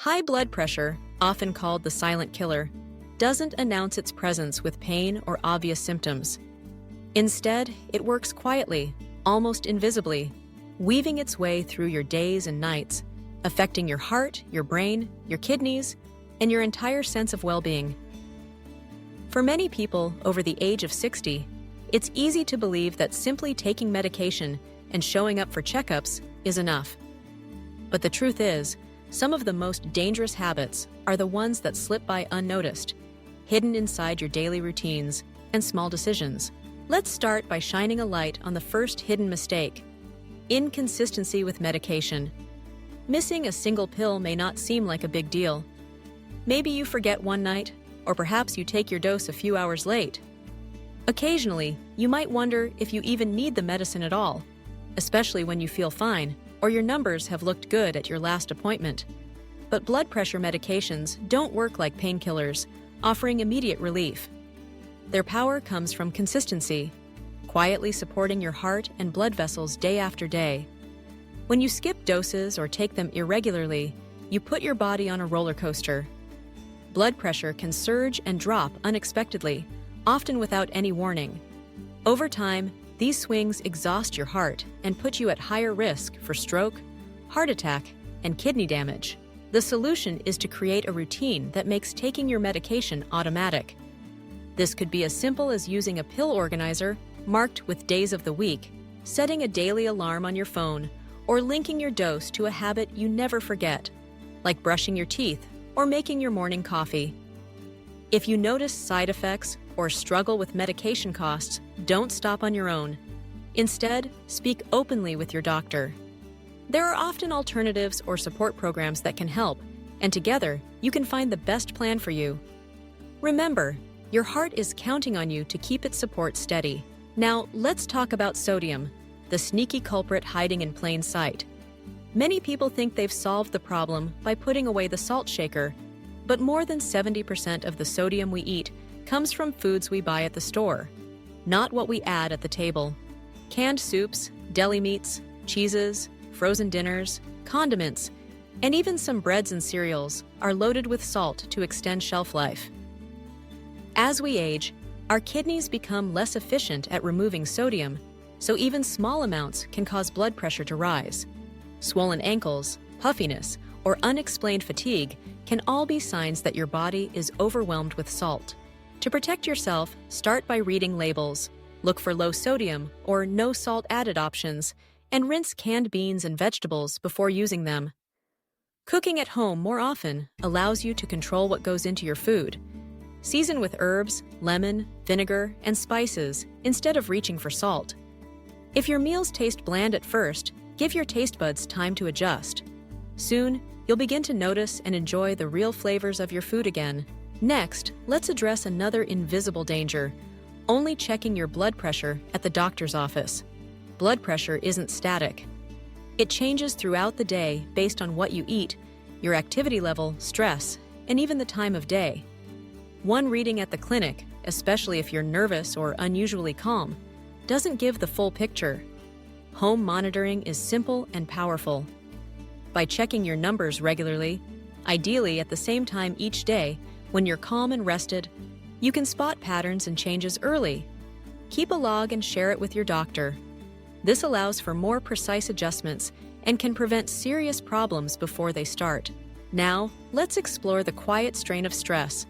High blood pressure, often called the silent killer, doesn't announce its presence with pain or obvious symptoms. Instead, it works quietly, almost invisibly, weaving its way through your days and nights, affecting your heart, your brain, your kidneys, and your entire sense of well-being. For many people over the age of 60, it's easy to believe that simply taking medication and showing up for checkups is enough. But the truth is, some of the most dangerous habits are the ones that slip by unnoticed, hidden inside your daily routines and small decisions. Let's start by shining a light on the first hidden mistake: inconsistency with medication. Missing a single pill may not seem like a big deal. Maybe you forget one night, or perhaps you take your dose a few hours late. Occasionally, you might wonder if you even need the medicine at all, especially when you feel fine or your numbers have looked good at your last appointment. But blood pressure medications don't work like painkillers, offering immediate relief. Their power comes from consistency, quietly supporting your heart and blood vessels day after day. When you skip doses or take them irregularly, you put your body on a roller coaster. Blood pressure can surge and drop unexpectedly, often without any warning. Over time, these swings exhaust your heart and put you at higher risk for stroke, heart attack, and kidney damage. The solution is to create a routine that makes taking your medication automatic. This could be as simple as using a pill organizer marked with days of the week, setting a daily alarm on your phone, or linking your dose to a habit you never forget, like brushing your teeth or making your morning coffee. If you notice side effects or struggle with medication costs, don't stop on your own. Instead, speak openly with your doctor. There are often alternatives or support programs that can help, and together, you can find the best plan for you. Remember, your heart is counting on you to keep its support steady. Now, let's talk about sodium, the sneaky culprit hiding in plain sight. Many people think they've solved the problem by putting away the salt shaker, but more than 70% of the sodium we eat comes from foods we buy at the store, not what we add at the table. Canned soups, deli meats, cheeses, frozen dinners, condiments, and even some breads and cereals are loaded with salt to extend shelf life. As we age, our kidneys become less efficient at removing sodium, so even small amounts can cause blood pressure to rise. Swollen ankles, puffiness, or unexplained fatigue can all be signs that your body is overwhelmed with salt. To protect yourself, start by reading labels. Look for low sodium or no salt added options, and rinse canned beans and vegetables before using them. Cooking at home more often allows you to control what goes into your food. Season with herbs, lemon, vinegar, and spices instead of reaching for salt. If your meals taste bland at first, give your taste buds time to adjust. Soon, you'll begin to notice and enjoy the real flavors of your food again. Next, let's address another invisible danger: only checking your blood pressure at the doctor's office. Blood pressure isn't static. It changes throughout the day based on what you eat, your activity level, stress, and even the time of day. One reading at the clinic, especially if you're nervous or unusually calm, doesn't give the full picture. Home monitoring is simple and powerful. By checking your numbers regularly, ideally at the same time each day, when you're calm and rested, you can spot patterns and changes early. Keep a log and share it with your doctor. This allows for more precise adjustments and can prevent serious problems before they start. Now, let's explore the quiet strain of stress.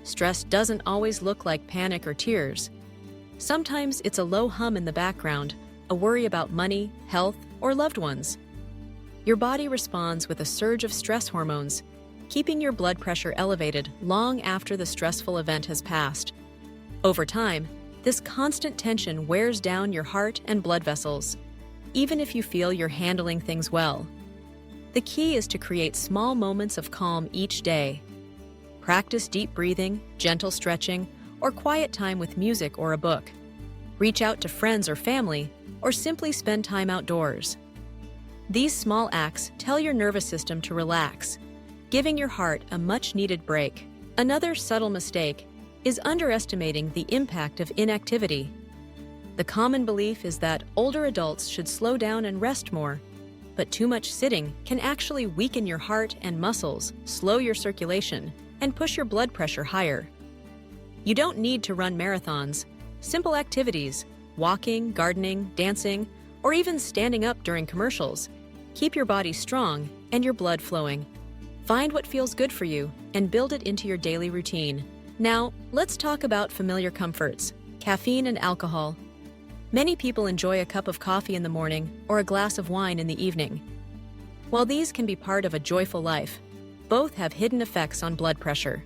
Stress doesn't always look like panic or tears. Sometimes it's a low hum in the background, a worry about money, health, or loved ones. Your body responds with a surge of stress hormones, keeping your blood pressure elevated long after the stressful event has passed. Over time, this constant tension wears down your heart and blood vessels, even if you feel you're handling things well. The key is to create small moments of calm each day. Practice deep breathing, gentle stretching, or quiet time with music or a book. Reach out to friends or family, or simply spend time outdoors. These small acts tell your nervous system to relax, giving your heart a much-needed break. Another subtle mistake is underestimating the impact of inactivity. The common belief is that older adults should slow down and rest more, but too much sitting can actually weaken your heart and muscles, slow your circulation, and push your blood pressure higher. You don't need to run marathons. Simple activities, walking, gardening, dancing, or even standing up during commercials, keep your body strong and your blood flowing. Find what feels good for you and build it into your daily routine. Now, let's talk about familiar comforts, caffeine and alcohol. Many people enjoy a cup of coffee in the morning or a glass of wine in the evening. While these can be part of a joyful life, both have hidden effects on blood pressure.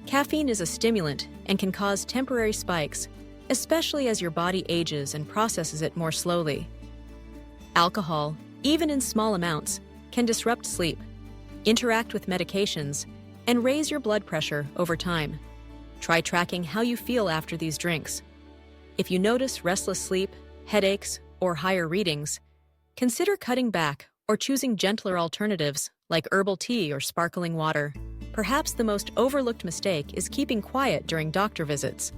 Caffeine is a stimulant and can cause temporary spikes, especially as your body ages and processes it more slowly. Alcohol, even in small amounts, can disrupt sleep, interact with medications, and raise your blood pressure over time. Try tracking how you feel after these drinks. If you notice restless sleep, headaches, or higher readings, consider cutting back or choosing gentler alternatives like herbal tea or sparkling water. Perhaps the most overlooked mistake is keeping quiet during doctor visits.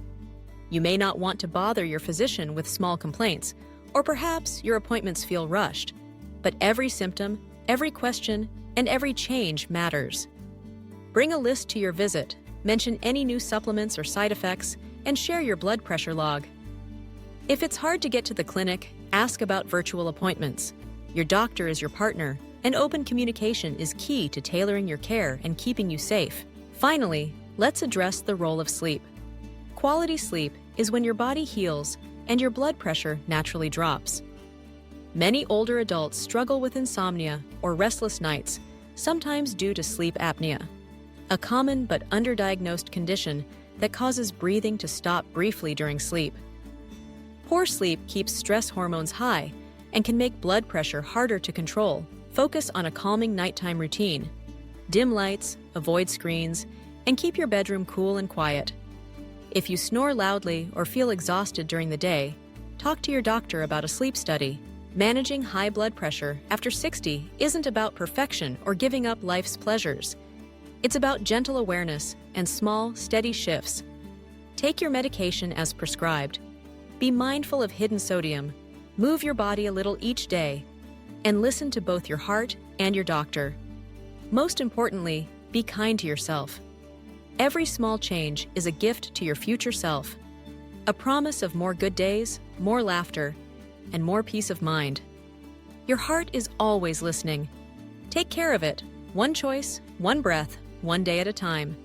You may not want to bother your physician with small complaints, or perhaps your appointments feel rushed. But every symptom, every question, and every change matters. Bring a list to your visit, mention any new supplements or side effects, and share your blood pressure log. If it's hard to get to the clinic, ask about virtual appointments. Your doctor is your partner, and open communication is key to tailoring your care and keeping you safe. Finally, let's address the role of sleep. Quality sleep is when your body heals and your blood pressure naturally drops. Many older adults struggle with insomnia or restless nights, sometimes due to sleep apnea, a common but underdiagnosed condition that causes breathing to stop briefly during sleep. Poor sleep keeps stress hormones high and can make blood pressure harder to control. Focus on a calming nighttime routine. Dim lights, avoid screens, and keep your bedroom cool and quiet. If you snore loudly or feel exhausted during the day, talk to your doctor about a sleep study. Managing high blood pressure after 60 isn't about perfection or giving up life's pleasures. It's about gentle awareness and small, steady shifts. Take your medication as prescribed. Be mindful of hidden sodium. Move your body a little each day. And listen to both your heart and your doctor. Most importantly, be kind to yourself. Every small change is a gift to your future self, a promise of more good days, more laughter, and more peace of mind. Your heart is always listening. Take care of it, one choice, one breath, one day at a time.